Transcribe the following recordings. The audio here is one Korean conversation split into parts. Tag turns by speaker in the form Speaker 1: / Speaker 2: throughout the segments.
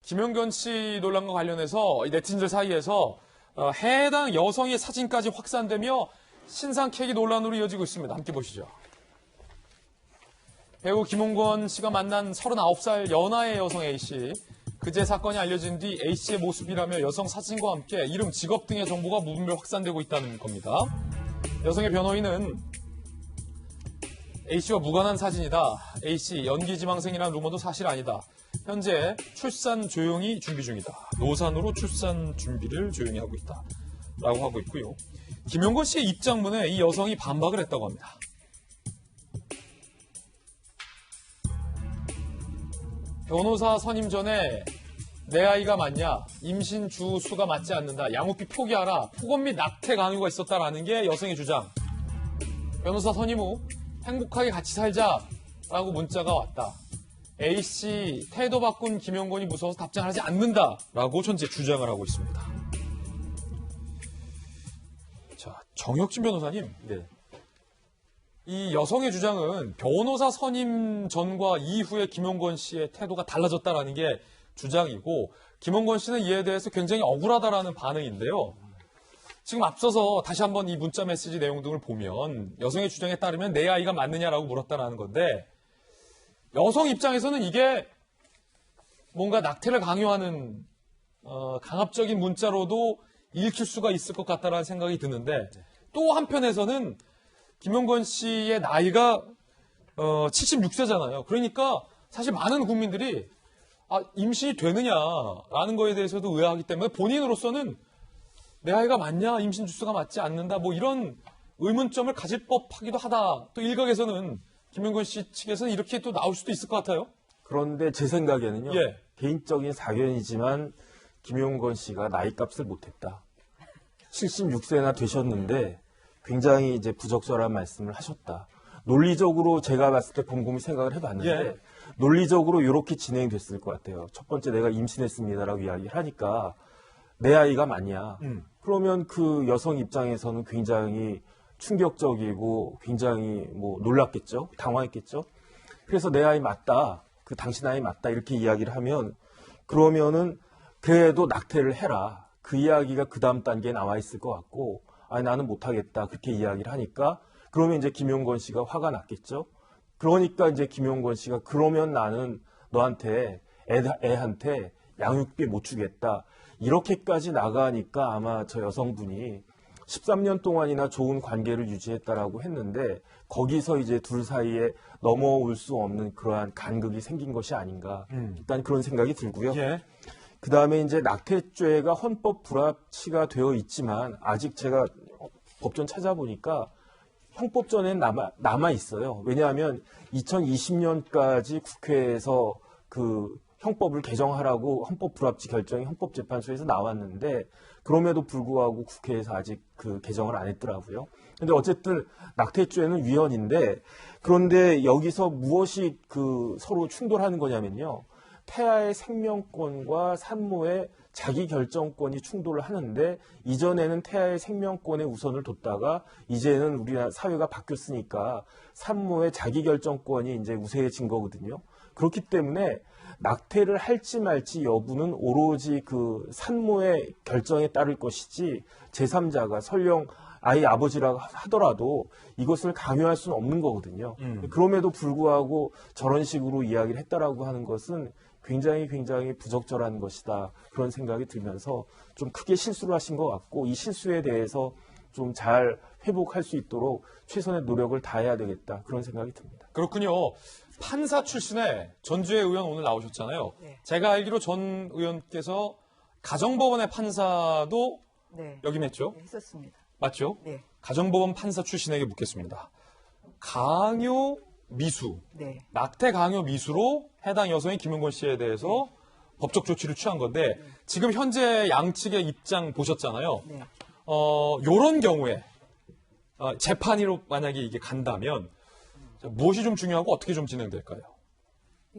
Speaker 1: 김용건 씨 논란과 관련해서 네티즌들 사이에서 해당 여성의 사진까지 확산되며 신상 캐기 논란으로 이어지고 있습니다. 함께 보시죠. 배우 김용건 씨가 만난 39살 연하의 여성 A씨. 그제 사건이 알려진 뒤 A씨의 모습이라며 여성 사진과 함께 이름, 직업 등의 정보가 무분별 확산되고 있다는 겁니다. 여성의 변호인은 A씨와 무관한 사진이다. A씨 연기지망생이라는 루머도 사실 아니다. 현재 출산 조용히 준비 중이다. 노산으로 출산 준비를 조용히 하고 있다. 라고 하고 있고요. 김용건 씨의 입장문에 이 여성이 반박을 했다고 합니다. 변호사 선임 전에 내 아이가 맞냐? 임신 주 수가 맞지 않는다. 양육비 포기하라. 폭언 및 낙태 강요가 있었다라는 게 여성의 주장. 변호사 선임 후 행복하게 같이 살자라고 문자가 왔다. A씨 태도 바꾼 김용건이 무서워서 답장하지 않는다라고 현재 주장을 하고 있습니다. 자, 정혁진 변호사님.
Speaker 2: 네.
Speaker 1: 이 여성의 주장은 변호사 선임 전과 이후에 김용건 씨의 태도가 달라졌다라는 게 주장이고, 김용건 씨는 이에 대해서 굉장히 억울하다라는 반응인데요. 지금 앞서서 다시 한번 이 문자 메시지 내용 등을 보면 여성의 주장에 따르면 내 아이가 맞느냐라고 물었다라는 건데, 여성 입장에서는 이게 뭔가 낙태를 강요하는 강압적인 문자로도 읽힐 수가 있을 것 같다라는 생각이 드는데, 또 한편에서는 김용건 씨의 나이가 76세잖아요. 그러니까 사실 많은 국민들이 임신이 되느냐라는 거에 대해서도 의아하기 때문에 본인으로서는 내 아이가 맞냐, 임신 주수가 맞지 않는다, 뭐 이런 의문점을 가질 법하기도 하다. 또 일각에서는 김용건 씨 측에서는 이렇게 또 나올 수도 있을 것 같아요.
Speaker 2: 그런데 제 생각에는요.
Speaker 1: 예.
Speaker 2: 개인적인 사견이지만 김용건 씨가 나이값을 못했다. 76세나 되셨는데 굉장히 이제 부적절한 말씀을 하셨다. 논리적으로 제가 봤을 때 곰곰이 생각을 해봤는데
Speaker 1: 예.
Speaker 2: 논리적으로 이렇게 진행됐을 것 같아요. 첫 번째, 내가 임신했습니다라고 이야기를 하니까 내 아이가 맞냐? 그러면 그 여성 입장에서는 굉장히 충격적이고 굉장히 뭐 놀랐겠죠? 당황했겠죠? 그래서 내 아이 맞다. 그 당신 아이 맞다. 이렇게 이야기를 하면 그러면은 그래도 낙태를 해라. 그 이야기가 그 다음 단계에 나와 있을 것 같고, 아니 나는 못하겠다. 그렇게 이야기를 하니까 그러면 이제 김용건 씨가 화가 났겠죠? 그러니까 이제 김용건 씨가 그러면 나는 너한테 애한테 양육비 못 주겠다. 이렇게까지 나가니까 아마 저 여성분이 13년 동안이나 좋은 관계를 유지했다라고 했는데 거기서 이제 둘 사이에 넘어올 수 없는 그러한 간극이 생긴 것이 아닌가. 일단 그런 생각이 들고요.
Speaker 1: 예.
Speaker 2: 그 다음에 이제 낙태죄가 헌법 불합치가 되어 있지만 아직 제가 법전 찾아보니까 형법전에는 남아 있어요. 왜냐하면 2020년까지 국회에서 그 형법을 개정하라고 헌법 불합치 결정이 헌법재판소에서 나왔는데 그럼에도 불구하고 국회에서 아직 그 개정을 안 했더라고요. 근데 어쨌든 낙태죄는 위헌인데, 그런데 여기서 무엇이 그 서로 충돌하는 거냐면요. 태아의 생명권과 산모의 자기결정권이 충돌을 하는데, 이전에는 태아의 생명권에 우선을 뒀다가 이제는 우리나라 사회가 바뀌었으니까 산모의 자기결정권이 이제 우세해진 거거든요. 그렇기 때문에 낙태를 할지 말지 여부는 오로지 그 산모의 결정에 따를 것이지 제3자가 설령 아이 아버지라고 하더라도 이것을 강요할 수는 없는 거거든요. 그럼에도 불구하고 저런 식으로 이야기를 했다라고 하는 것은 굉장히 부적절한 것이다. 그런 생각이 들면서 좀 크게 실수를 하신 것 같고, 이 실수에 대해서 좀 잘 회복할 수 있도록 최선의 노력을 다해야 되겠다. 그런 생각이 듭니다.
Speaker 1: 그렇군요. 판사 출신의 전주혜 의원 오늘 나오셨잖아요.
Speaker 3: 네.
Speaker 1: 제가 알기로 전 의원께서 가정법원의 판사도
Speaker 3: 네.
Speaker 1: 역임했죠?
Speaker 3: 네, 했었습니다.
Speaker 1: 맞죠?
Speaker 3: 네.
Speaker 1: 가정법원 판사 출신에게 묻겠습니다. 강요 미수,
Speaker 3: 네. 낙태
Speaker 1: 낙태 강요 미수로 해당 여성인 김용건 씨에 대해서 법적 조치를 취한 건데, 지금 현재 양측의 입장 보셨잖아요.
Speaker 3: 네.
Speaker 1: 요런 경우에 재판으로 만약에 이게 간다면 무엇이 좀 중요하고 어떻게 좀 진행될까요?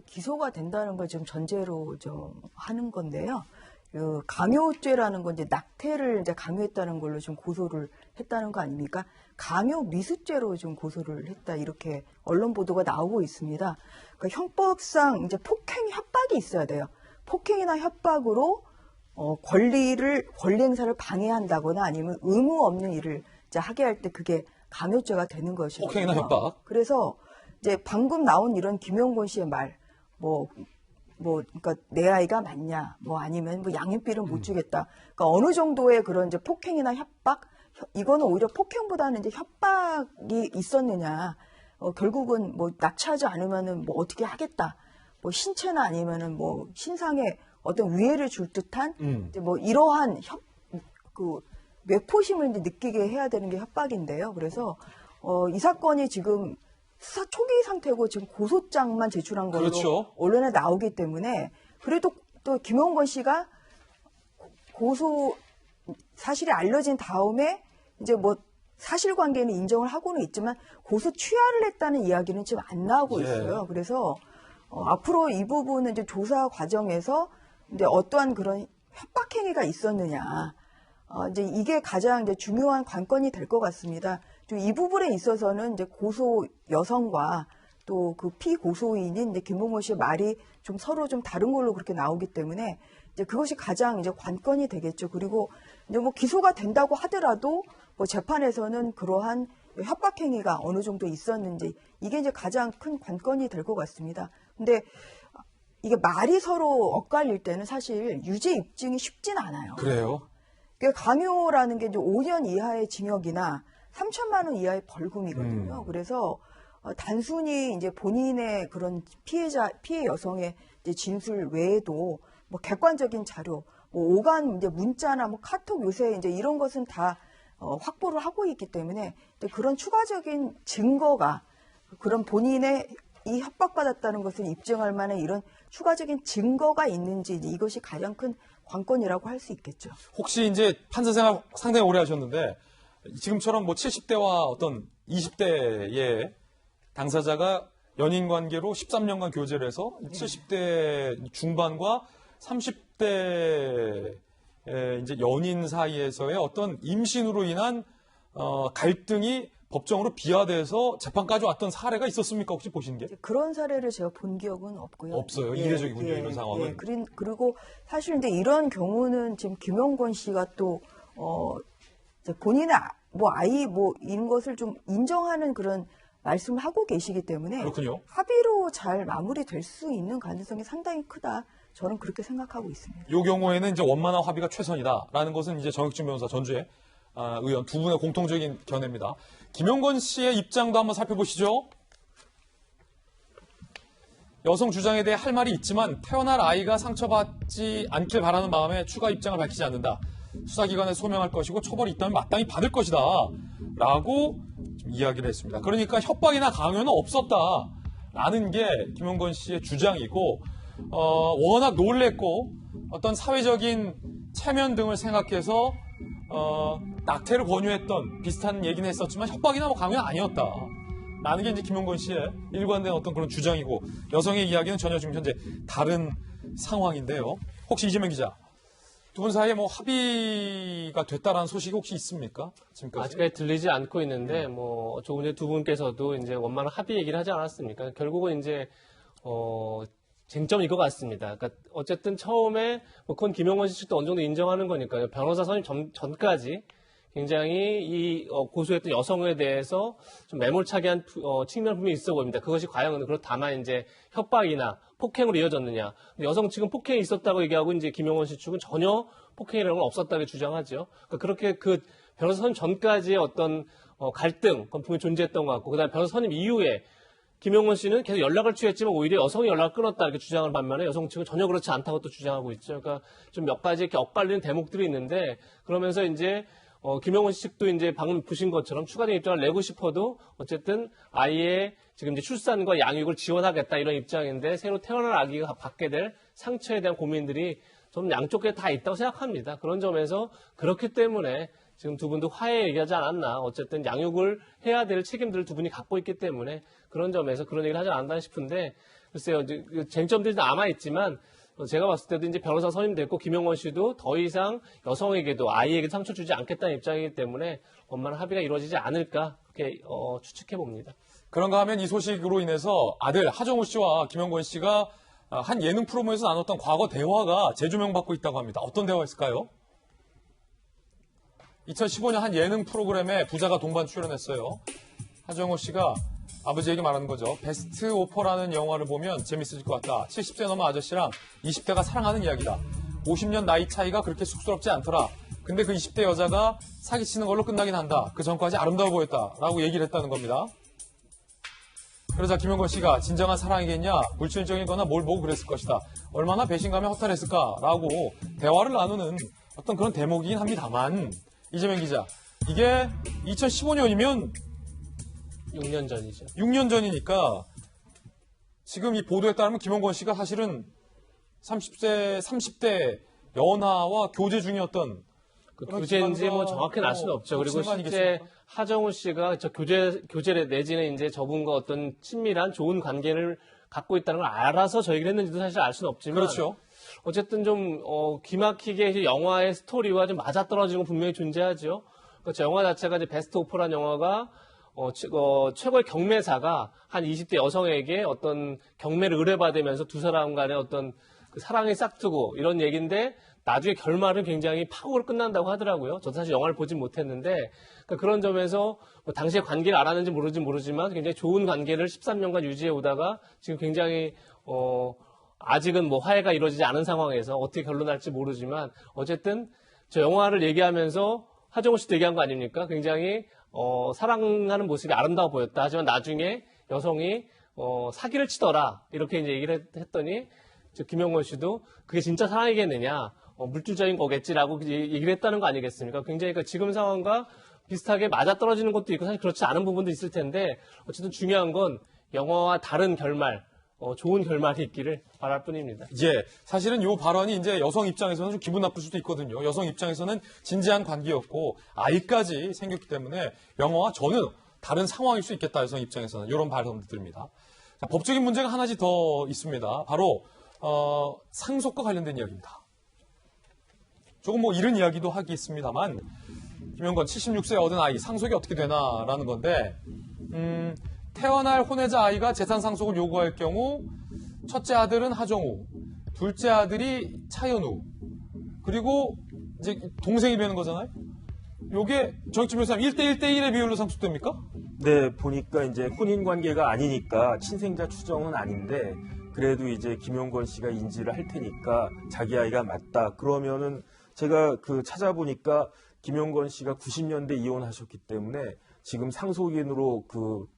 Speaker 3: 기소가 된다는 걸 좀 전제로 좀 하는 건데요. 그 강요죄라는 건 이제 낙태를 이제 강요했다는 걸로 좀 고소를 했다는 거 아닙니까? 강요 미수죄로 좀 고소를 했다, 이렇게 언론 보도가 나오고 있습니다. 그러니까 형법상 이제 폭행 협박이 있어야 돼요. 폭행이나 협박으로 권리 행사를 방해한다거나 아니면 의무 없는 일을 이제 하게 할 때 그게 강요죄가 되는 것이거든요.
Speaker 1: 폭행이나 협박.
Speaker 3: 그래서 이제 방금 나온 이런 김용곤 씨의 말, 그러니까 내 아이가 맞냐, 아니면 양육비를 못 주겠다. 그러니까 어느 정도의 그런 이제 폭행이나 협박, 이거는 오히려 폭행보다는 이제 협박이 있었느냐. 결국은 납치하지 않으면은 어떻게 하겠다. 신체나 아니면은 신상에 어떤 위해를 줄 듯한 이제 이러한 뇌포심을 이제 느끼게 해야 되는 게 협박인데요. 그래서 이 사건이 지금 수사 초기 상태고 지금 고소장만 제출한 걸로
Speaker 1: 그렇죠.
Speaker 3: 언론에 나오기 때문에 그래도 또 김용건 씨가 고소 사실이 알려진 다음에 이제 사실관계는 인정을 하고는 있지만 고소 취하를 했다는 이야기는 지금 안 나오고 있어요. 그래서 앞으로 이 부분은 이제 조사 과정에서 이제 어떠한 그런 협박 행위가 있었느냐, 이제 이게 가장 이제 중요한 관건이 될 것 같습니다. 이 부분에 있어서는 이제 고소 여성과 또 그 피고소인인 이제 김용곤 씨의 말이 좀 서로 좀 다른 걸로 그렇게 나오기 때문에 이제 그것이 가장 이제 관건이 되겠죠. 그리고 이제 기소가 된다고 하더라도 재판에서는 그러한 협박 행위가 어느 정도 있었는지 이게 이제 가장 큰 관건이 될 것 같습니다. 근데 이게 말이 서로 엇갈릴 때는 사실 유죄 입증이 쉽진 않아요.
Speaker 1: 그래요?
Speaker 3: 그러니까 강요라는 게 이제 5년 이하의 징역이나 3천만 원 이하의 벌금이거든요. 그래서 단순히 이제 본인의 그런 피해 여성의 이제 진술 외에도 객관적인 자료, 오간 이제 문자나 카톡 요새 이제 이런 것은 다 확보를 하고 있기 때문에 그런 추가적인 증거가 그런 본인의 이 협박받았다는 것을 입증할 만한 이런 추가적인 증거가 있는지 이것이 가장 큰 관건이라고 할 수 있겠죠.
Speaker 1: 혹시 이제 판사 생활 상당히 오래 하셨는데 지금처럼 70대와 어떤 20대의 당사자가 연인 관계로 13년간 교제를 해서 70대 중반과 30대 이제 연인 사이에서의 어떤 임신으로 인한 갈등이 법정으로 비화돼서 재판까지 왔던 사례가 있었습니까? 혹시 보신 게?
Speaker 3: 그런 사례를 제가 본 기억은 없고요.
Speaker 1: 없어요. 이례적이군요, 이런 상황은.
Speaker 3: 그리고 사실 이제 이런 경우는 지금 김용곤 씨가 또 이제 본인의 이런 것을 좀 인정하는 그런 말씀을 하고 계시기 때문에
Speaker 1: 그렇군요.
Speaker 3: 합의로 잘 마무리될 수 있는 가능성이 상당히 크다. 저는 그렇게 생각하고 있습니다.
Speaker 1: 이 경우에는 이제 원만한 합의가 최선이다라는 것은 이제 정혁진 변호사, 전주의 의원 두 분의 공통적인 견해입니다. 김용건 씨의 입장도 한번 살펴보시죠. 여성 주장에 대해 할 말이 있지만 태어날 아이가 상처받지 않길 바라는 마음에 추가 입장을 밝히지 않는다. 수사기관에 소명할 것이고 처벌이 있다면 마땅히 받을 것이다. 라고 좀 이야기를 했습니다. 그러니까 협박이나 강요는 없었다라는 게 김용건 씨의 주장이고 워낙 놀랬고 어떤 사회적인 체면 등을 생각해서 낙태를 권유했던 비슷한 얘기는 했었지만 협박이나 강요는 아니었다. 라는 게 이제 김용건 씨의 일관된 어떤 그런 주장이고 여성의 이야기는 전혀 지금 현재 다른 상황인데요. 혹시 이재명 기자, 두 분 사이에 합의가 됐다라는 소식이 혹시 있습니까? 지금까지?
Speaker 4: 아직까지 들리지 않고 있는데 조금 전에 두 분께서도 이제 원만한 합의 얘기를 하지 않았습니까? 결국은 이제 쟁점이 이거 같습니다. 그러니까 어쨌든 처음에 그건 김용건 씨 측도 어느 정도 인정하는 거니까요. 변호사 선임 전까지 굉장히 이 고소했던 여성에 대해서 좀 매몰차게 한 측면 분명히 있어 보입니다. 그것이 과연 다만 이제 협박이나 폭행으로 이어졌느냐. 여성 측은 폭행이 있었다고 얘기하고 이제 김용건 씨 측은 전혀 폭행이라는 건 없었다고 주장하죠. 그러니까 그렇게 그 변호사 선임 전까지의 어떤 갈등, 그건 분명히 존재했던 것 같고, 그다음에 변호사 선임 이후에 김용건 씨는 계속 연락을 취했지만 오히려 여성이 연락을 끊었다 이렇게 주장을 반면에 여성 측은 전혀 그렇지 않다고 또 주장하고 있죠. 그러니까 좀 몇 가지 이렇게 엇갈리는 대목들이 있는데 그러면서 이제 김용건 씨 측도 이제 방금 보신 것처럼 추가적인 입장을 내고 싶어도 어쨌든 아이의 지금 이제 출산과 양육을 지원하겠다 이런 입장인데 새로 태어날 아기가 받게 될 상처에 대한 고민들이 좀 양쪽에 다 있다고 생각합니다. 그런 점에서 그렇기 때문에 지금 두 분도 화해 얘기하지 않았나. 어쨌든 양육을 해야 될 책임들을 두 분이 갖고 있기 때문에 그런 점에서 그런 얘기를 하지 않았나 싶은데 글쎄요. 쟁점들이 남아있지만 제가 봤을 때도 이제 변호사 선임됐고 김용건 씨도 더 이상 여성에게도 아이에게 상처 주지 않겠다는 입장이기 때문에 원만한 합의가 이루어지지 않을까 그렇게 추측해 봅니다.
Speaker 1: 그런가 하면 이 소식으로 인해서 아들 하정우 씨와 김용건 씨가 한 예능 프로모에서 나눴던 과거 대화가 재조명받고 있다고 합니다. 어떤 대화였을까요? 2015년 한 예능 프로그램에 부자가 동반 출연했어요. 하정우 씨가 아버지에게 말하는 거죠. 베스트 오퍼라는 영화를 보면 재밌을 것 같다. 70세 넘은 아저씨랑 20대가 사랑하는 이야기다. 50년 나이 차이가 그렇게 쑥스럽지 않더라. 근데 그 20대 여자가 사기치는 걸로 끝나긴 한다. 그 전까지 아름다워 보였다. 라고 얘기를 했다는 겁니다. 그러자 김영건 씨가 진정한 사랑이겠냐? 물질적인 거나 뭘 보고 그랬을 것이다. 얼마나 배신감에 허탈했을까? 라고 대화를 나누는 어떤 그런 대목이긴 합니다만, 이재명 기자, 이게 2015년이면
Speaker 4: 6년 전이죠.
Speaker 1: 6년 전이니까 지금 이 보도에 따르면 김영건 씨가 사실은 30대 연하와 교제 중이었던
Speaker 4: 그
Speaker 1: 그런
Speaker 4: 교제인지 뭐
Speaker 1: 기관과
Speaker 4: 정확히는 알 수는 없죠. 그리고
Speaker 1: 친구
Speaker 4: 실제
Speaker 1: 아니겠습니까?
Speaker 4: 하정우 씨가 저 교제를 내지는 이제 저분과 어떤 친밀한 좋은 관계를 갖고 있다는 걸 알아서 저 얘기를 했는지도 사실 알 수는 없지만.
Speaker 1: 그렇죠.
Speaker 4: 어쨌든 좀, 기막히게 이제 영화의 스토리와 좀 맞아떨어지는 건 분명히 존재하죠. 그러니까 저 영화 자체가 이제 베스트 오퍼라는 영화가 최고의 경매사가 한 20대 여성에게 어떤 경매를 의뢰받으면서 두 사람 간의 어떤 그 사랑이 싹트고 이런 얘기인데 나중에 결말은 굉장히 파국으로 끝난다고 하더라고요. 저도 사실 영화를 보진 못했는데 그러니까 그런 점에서 뭐 당시에 관계를 알았는지 모르지만 굉장히 좋은 관계를 13년간 유지해 오다가 지금 굉장히 아직은 뭐 화해가 이루어지지 않은 상황에서 어떻게 결론날지 모르지만 어쨌든 저 영화를 얘기하면서 하정우 씨도 얘기한 거 아닙니까? 굉장히 사랑하는 모습이 아름다워 보였다. 하지만 나중에 여성이 사기를 치더라. 이렇게 이제 얘기를 했더니 저 김영건 씨도 그게 진짜 사랑이겠느냐? 물질적인 거겠지라고 얘기를 했다는 거 아니겠습니까? 굉장히 그러니까 지금 상황과 비슷하게 맞아떨어지는 것도 있고 사실 그렇지 않은 부분도 있을 텐데 어쨌든 중요한 건 영화와 다른 결말, 좋은 결말이 있기를 바랄 뿐입니다.
Speaker 1: 예, 사실은 이 발언이 이제 여성 입장에서는 좀 기분 나쁠 수도 있거든요. 여성 입장에서는 진지한 관계였고 아이까지 생겼기 때문에 영화와 전혀 다른 상황일 수 있겠다. 여성 입장에서는 이런 발언들입니다. 자, 법적인 문제가 하나씩 더 있습니다. 바로 상속과 관련된 이야기입니다. 조금 뭐 이런 이야기도 하겠습니다만 김영건 76세 얻은 아이 상속이 어떻게 되나라는 건데 태어날 혼외자 아이가 재산 상속을 요구할 경우 첫째 아들은 하정우, 둘째 아들이 차현우, 그리고 이제 동생이 되는 거잖아요. 요게 정익진 변호사님 1대1대1의 비율로 상속됩니까?
Speaker 2: 네, 보니까 이제 혼인 관계가 아니니까 친생자 추정은 아닌데 그래도 이제 김용건 씨가 인지를 할 테니까 자기 아이가 맞다. 그러면은 제가 찾아보니까 김용건 씨가 90년대 이혼하셨기 때문에 지금 상속인으로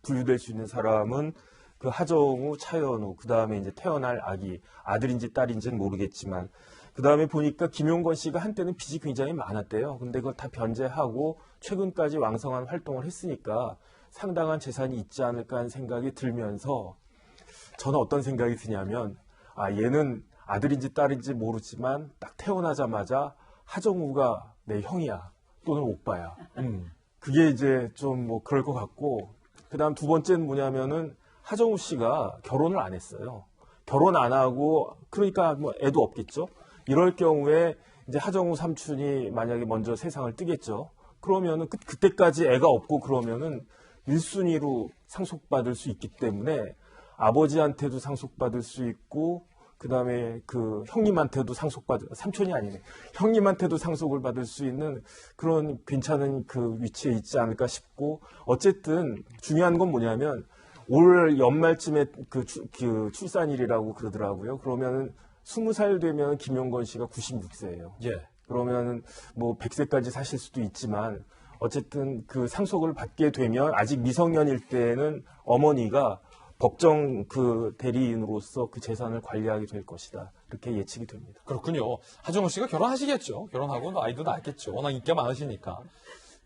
Speaker 2: 분류될 수 있는 사람은 하정우, 차현우, 그 다음에 이제 태어날 아기, 아들인지 딸인지는 모르겠지만, 그 다음에 보니까 김용건 씨가 한때는 빚이 굉장히 많았대요. 근데 그걸 다 변제하고 최근까지 왕성한 활동을 했으니까 상당한 재산이 있지 않을까 하는 생각이 들면서 저는 어떤 생각이 드냐면, 얘는 아들인지 딸인지 모르지만 딱 태어나자마자 하정우가 내 형이야 또는 오빠야. 그게 이제 좀 뭐 그럴 것 같고, 그 다음 두 번째는 뭐냐면은 하정우 씨가 결혼을 안 했어요. 결혼 안 하고, 그러니까 뭐 애도 없겠죠. 이럴 경우에 이제 하정우 삼촌이 만약에 먼저 세상을 뜨겠죠. 그러면은 그때까지 애가 없고 그러면은 1순위로 상속받을 수 있기 때문에 아버지한테도 상속받을 수 있고, 그 다음에 형님한테도 삼촌이 아니네. 형님한테도 상속을 받을 수 있는 그런 괜찮은 위치에 있지 않을까 싶고, 어쨌든 중요한 건 뭐냐면 올 연말쯤에 출산일이라고 그러더라고요. 그러면은 20살 되면 김용건 씨가 96세예요.
Speaker 1: 예.
Speaker 2: 그러면은 뭐 100세까지 사실 수도 있지만 어쨌든 상속을 받게 되면 아직 미성년일 때는 어머니가 법정 대리인으로서 재산을 관리하게 될 것이다. 이렇게 예측이 됩니다.
Speaker 1: 그렇군요. 하정우 씨가 결혼하시겠죠. 결혼하고 아이도 낳겠죠. 워낙 인기가 많으시니까.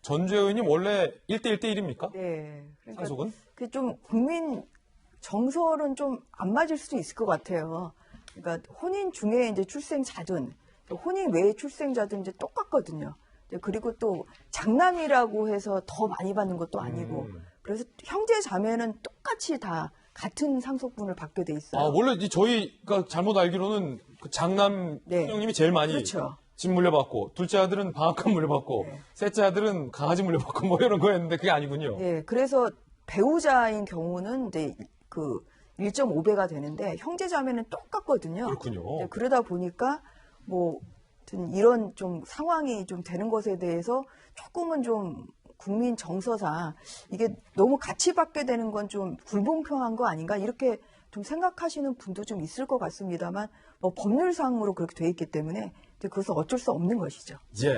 Speaker 1: 전주혜 의원님 원래 1대1대1입니까?
Speaker 3: 네. 그러니까
Speaker 1: 상속은?
Speaker 3: 좀 국민 정서는 좀 안 맞을 수도 있을 것 같아요. 그러니까 혼인 중에 이제 출생자든 혼인 외의 출생자든 이제 똑같거든요. 그리고 또 장남이라고 해서 더 많이 받는 것도 아니고 그래서 형제 자매는 똑같이 다 같은 상속분을 받게 돼 있어요.
Speaker 1: 원래 저희가 잘못 알기로는 장남
Speaker 3: 네.
Speaker 1: 형님이 제일 많이
Speaker 3: 그렇죠.
Speaker 1: 집 물려받고, 둘째 아들은 방앗간 물려받고, 셋째 아들은 강아지 물려받고 뭐 이런 거였는데 그게 아니군요.
Speaker 3: 네, 그래서 배우자인 경우는 이제 1.5배가 되는데 형제자매는 똑같거든요.
Speaker 1: 그렇군요.
Speaker 3: 네, 그러다 보니까 뭐 아무튼 이런 좀 상황이 좀 되는 것에 대해서 조금은 좀 국민 정서상 이게 너무 같이 받게 되는 건 좀 불공평한 거 아닌가 이렇게 좀 생각하시는 분도 좀 있을 것 같습니다만 뭐 법률상으로 그렇게 돼 있기 때문에 이제 그것은 어쩔 수 없는 것이죠.
Speaker 1: 예.